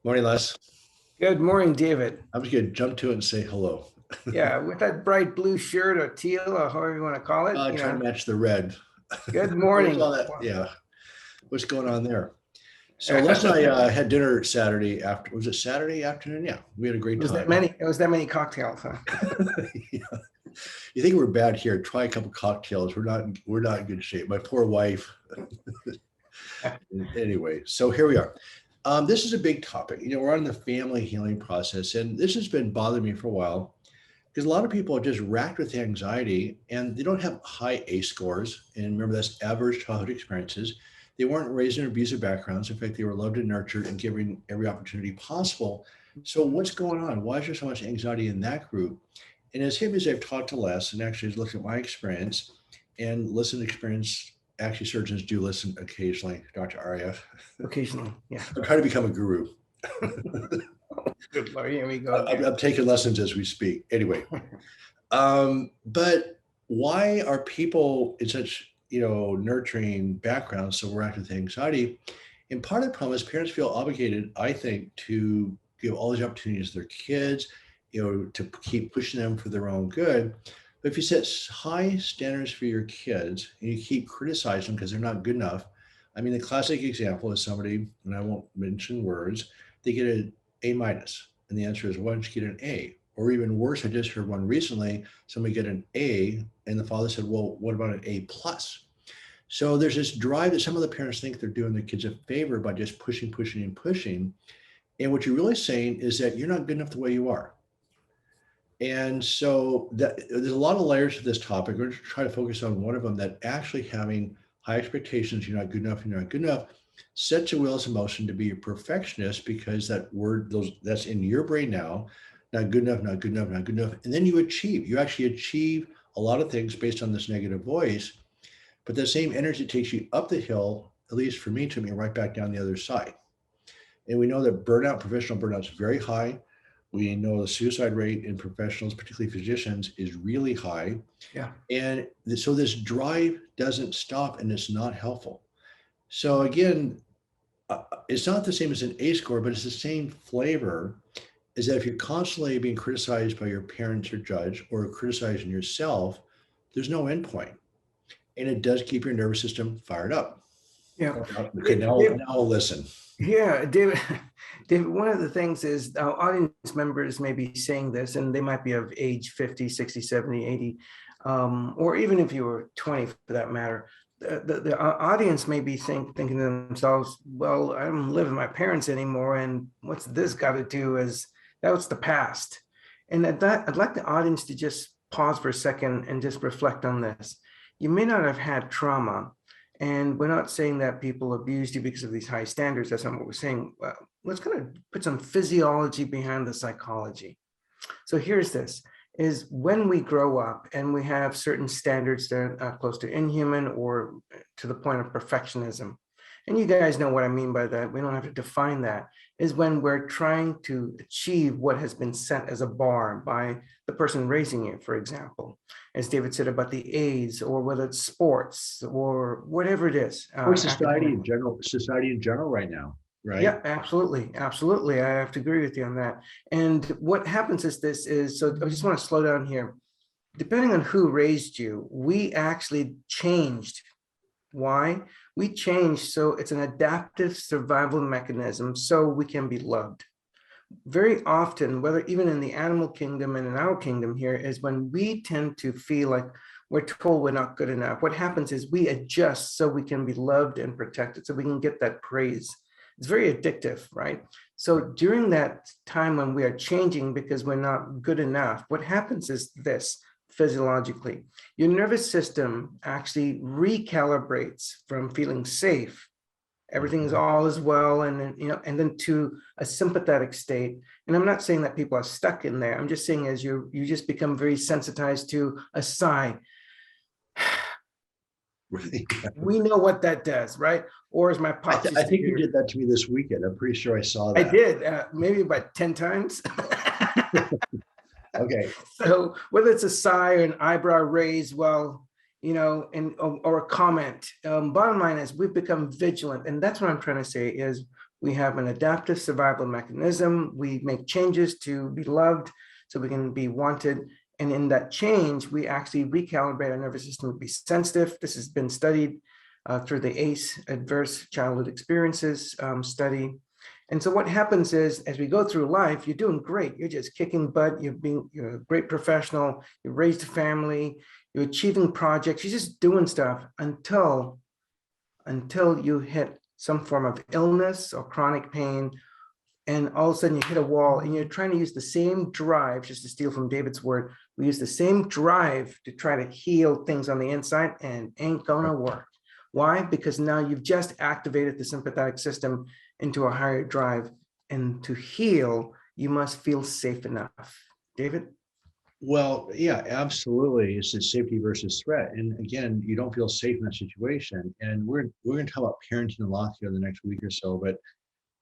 Morning, Les. Good morning, David. I was going to jump to it and say hello. Yeah, with that bright blue shirt or teal or however you want to call it, Trying to match the red. good Where's all morning. that? Well, Yeah. What's going on there? So Les and I had dinner Saturday after. Was it Saturday afternoon? Yeah, we had a great time. it was that many cocktails, huh? Yeah. You think we're bad here? Try a couple cocktails. We're not in good shape. My poor wife. Anyway, so here we are. This is a big topic. We're on the family healing process, and this has been bothering me for a while because a lot of people are just racked with anxiety and they don't have high A scores. And remember, that's average childhood experiences. They weren't raised in abusive backgrounds. In fact, they were loved and nurtured and given every opportunity possible. So, what's going on? Why is there so much anxiety in that group? And as him as I've talked to Les and actually has looked at my experience and listened to experience, actually, surgeons do listen occasionally, Dr. Arya. Occasionally, yeah. I'm trying to become a guru. Good Lord, here we go I'm taking lessons as we speak. Anyway, but why are people in such nurturing backgrounds so we're active with anxiety? And part of the problem is parents feel obligated, I think, to give all these opportunities to their kids, to keep pushing them for their own good. But if you set high standards for your kids and you keep criticizing them because they're not good enough, I mean, the classic example is somebody, and I won't mention words, they get an A minus, and the answer is, why don't you get an A? Or even worse, I just heard one recently, somebody get an A, and the father said, well, what about an A plus? So there's this drive that some of the parents think they're doing the kids a favor by just pushing, pushing, and pushing. And what you're really saying is that you're not good enough the way you are. And so there's a lot of layers to this topic. We're going to try to focus on one of them, that actually having high expectations, you're not good enough, you're not good enough, sets your wheels in motion to be a perfectionist, because that word, that's in your brain now, not good enough, not good enough, not good enough. And then you actually achieve a lot of things based on this negative voice, but the same energy takes you up the hill, at least for me, to me, right back down the other side. And we know that professional burnout is very high. We know the suicide rate in professionals, particularly physicians, is really high. Yeah. And so this drive doesn't stop, and it's not helpful. So again, it's not the same as an A score, but it's the same flavor. Is that if you're constantly being criticized by your parents or judge, or criticizing yourself, there's no endpoint. And it does keep your nervous system fired up. Yeah. Okay, now I'll listen. Yeah, David, David, one of the things is our audience members may be saying this, and they might be of age 50, 60, 70, 80, or even if you were 20 for that matter. The audience may be thinking to themselves, well, I don't live with my parents anymore, and what's this got to do is that was the past. And at that, I'd like the audience to just pause for a second and just reflect on this. You may not have had trauma, and we're not saying that people abused you because of these high standards. That's not what we're saying. Let's kind of put some physiology behind the psychology. So here's this, is when we grow up and we have certain standards that are close to inhuman or to the point of perfectionism, and you guys know what I mean by that, we don't have to define that, is when we're trying to achieve what has been set as a bar by the person raising you, for example, as David said about the A's, or whether it's sports or whatever it is. Or society in general right now, right? Yeah, absolutely. Absolutely. I have to agree with you on that. And what happens is so I just want to slow down here. Depending on who raised you, we actually changed. Why? We changed so it's an adaptive survival mechanism so we can be loved. Very often, whether even in the animal kingdom and in our kingdom here, is when we tend to feel like we're told we're not good enough. What happens is we adjust so we can be loved and protected, so we can get that praise. It's very addictive, right? So during that time when we are changing because we're not good enough, what happens is this: physiologically, your nervous system actually recalibrates from feeling safe, everything is all as well, and then and then to a sympathetic state. And I'm not saying that people are stuck in there. I'm just saying as you just become very sensitized to a sigh. We know what that does, right? Or as my pops I used to think you hear, did that to me this weekend. I'm pretty sure I saw I that. did, maybe about 10 times. Okay. So whether it's a sigh or an eyebrow raise, well, and or a comment, bottom line is we've become vigilant. And that's what I'm trying to say is We have an adaptive survival mechanism. We make changes to be loved so we can be wanted. And in that change, we actually recalibrate our nervous system to be sensitive. This has been studied through the ACE, Adverse Childhood Experiences study. And so what happens is, as we go through life, you're doing great. You're just kicking butt. You're a great professional. You raised a family. You're achieving projects. You're just doing stuff until you hit some form of illness or chronic pain. And all of a sudden you hit a wall and you're trying to use the same drive, just to steal from David's word, we use the same drive to try to heal things on the inside, and ain't gonna work. Why? Because now you've just activated the sympathetic system into a higher drive, and to heal, you must feel safe enough. David? Well, yeah, absolutely. It's the safety versus threat. And again, you don't feel safe in that situation. And we're going to talk about parenting a lot here in the next week or so. But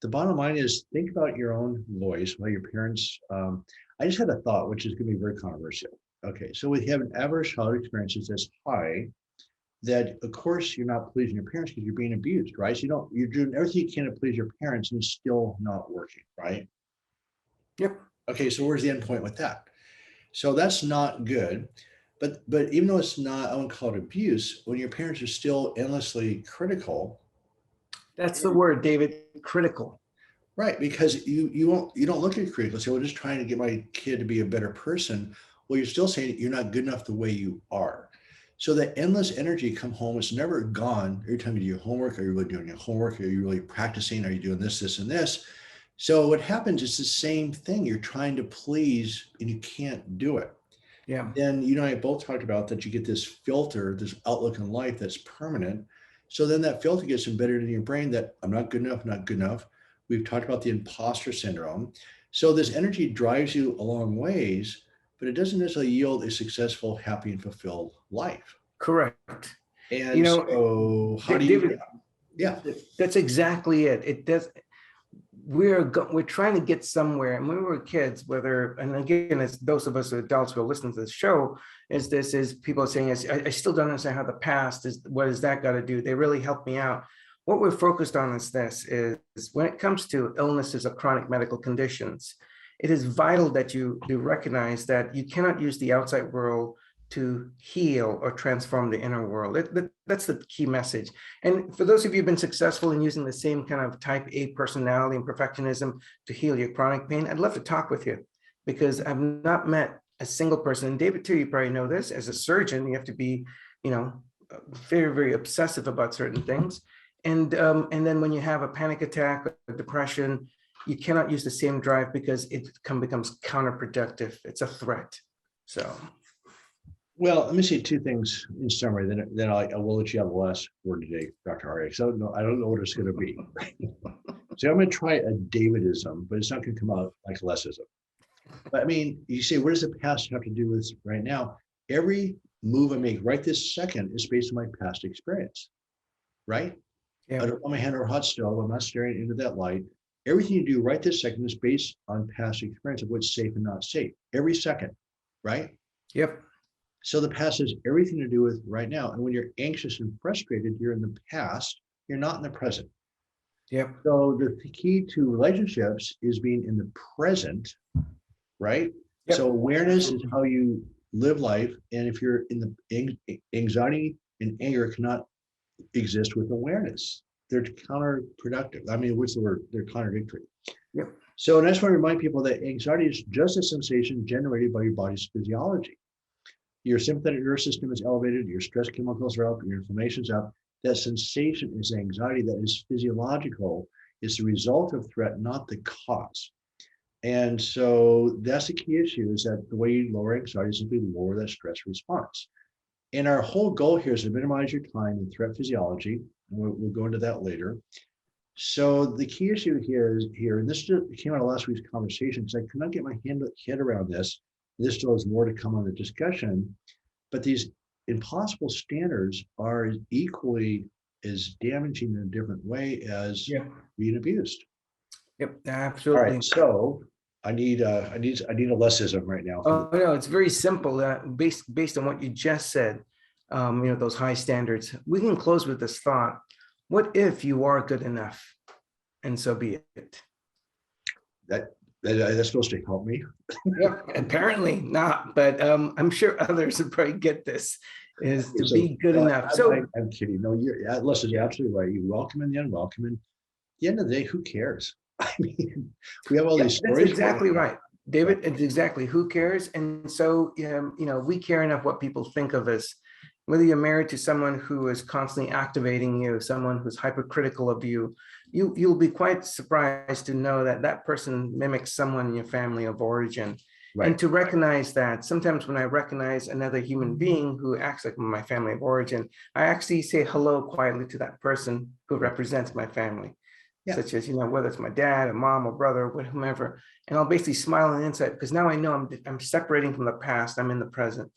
the bottom line is, think about your own voice, about your parents. I just had a thought, which is going to be very controversial. Okay, so we have an average childhood experiences that's high, that of course you're not pleasing your parents because you're being abused, right? So you're doing everything you can to please your parents and it's still not working, right? Yep. Okay, so where's the end point with that? So that's not good. But even though it's not, I wouldn't call it abuse, when your parents are still endlessly critical. That's the word, David, critical. Right, because you don't look at critical. So we're just trying to get my kid to be a better person. Well, you're still saying you're not good enough the way you are. So that endless energy come home, it's never gone. Every time you do your homework, are you really doing your homework? Are you really practicing? Are you doing this, this, and this? So what happens is the same thing. You're trying to please and you can't do it. Yeah. Then you and I both talked about that you get this filter, this outlook in life that's permanent. So then that filter gets embedded in your brain that I'm not good enough, not good enough. We've talked about the imposter syndrome. So this energy drives you a long ways, but it doesn't necessarily yield a successful, happy, and fulfilled life. Correct. And so how do you, David, yeah. That's exactly it. It does. We're trying to get somewhere. And when we were kids, and again, as those of us adults who are listening to the show, is people saying, I still don't understand how the past is, what does that got to do? They really helped me out. What we're focused on is when it comes to illnesses or chronic medical conditions, it is vital that you do recognize that you cannot use the outside world to heal or transform the inner world. That's the key message. And for those of you who've been successful in using the same kind of type A personality and perfectionism to heal your chronic pain, I'd love to talk with you, because I've not met a single person. And David, too, you probably know this, as a surgeon, you have to be, very, very obsessive about certain things. And then when you have a panic attack or depression, you cannot use the same drive because it becomes counterproductive. It's a threat. So. Well, let me say two things in summary, then I will let you have the last word today, Dr. Aria. So I don't know what it's going to be. So I'm going to try a Davidism, but it's not going to come out like lessism. But I mean, you say, what does the past have to do with right now? Every move I make right this second is based on my past experience, right? Yeah. I don't want my hand over a hot stove. I'm not staring into that light. Everything you do right this second is based on past experience of what's safe and not safe. Every second, right? Yep. So the past has everything to do with right now. And when you're anxious and frustrated, you're in the past, you're not in the present. Yep. So the key to relationships is being in the present, right? Yep. So awareness is how you live life. And if you're in the anxiety and anger cannot exist with awareness. They're counterproductive. I mean, what's the word? They're contradictory. Yep. So I just want to remind people that anxiety is just a sensation generated by your body's physiology. Your sympathetic nervous system is elevated, your stress chemicals are up, your inflammation's up. That sensation is anxiety that is physiological. It's the result of threat, not the cause. And so that's the key issue, is that the way you lower anxiety is simply lower that stress response. And our whole goal here is to minimize your time in threat physiology. And we'll go into that later. So the key issue here, and this came out of last week's conversation, because I could not get my head around this. This still has more to come on the discussion, but these impossible standards are equally as damaging in a different way as being abused. Yep, absolutely. All right, so I need a lessism right now. Oh no, it's very simple. Based on what you just said, those high standards. We can close with this thought: what if you are good enough? and so be it. That's supposed to help me. Yeah, apparently not, but I'm sure others would probably get this, is to So, be good enough. So I'm kidding. No, listen, you're absolutely right. You welcome and the unwelcome. And at the end of the day, who cares? I mean, we have all yeah, these that's stories. exactly right, David. Right. It's exactly, who cares? And so, we care enough what people think of us. Whether you're married to someone who is constantly activating you, someone who's hypercritical of you, you'll be quite surprised to know that that person mimics someone in your family of origin. And Right. to recognize that, sometimes when I recognize another human being who acts like my family of origin, I actually say hello quietly to that person who Right. represents my family, Yeah. such as, whether it's my dad, or mom, or brother, or whomever. And I'll basically smile on the inside, because now I know I'm separating from the past, I'm in the present.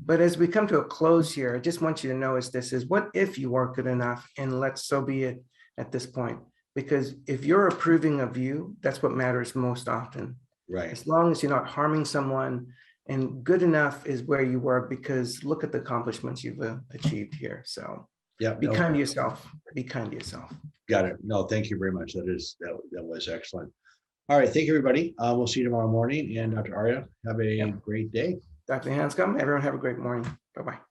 But as we come to a close here, I just want you to know is what if you are good enough, and so be it at this point. Because if you're approving of you, that's what matters most often. Right. As long as you're not harming someone, and good enough is where you were, because look at the accomplishments you've achieved here. So Yeah. be No, kind to yourself. Be kind to yourself. got it. No, thank you very much. That was excellent. All right. Thank you, everybody. We'll see you tomorrow morning. And Dr. Arya, have a Yep. great day. Dr. Hanscom, everyone have a great morning. Bye-bye.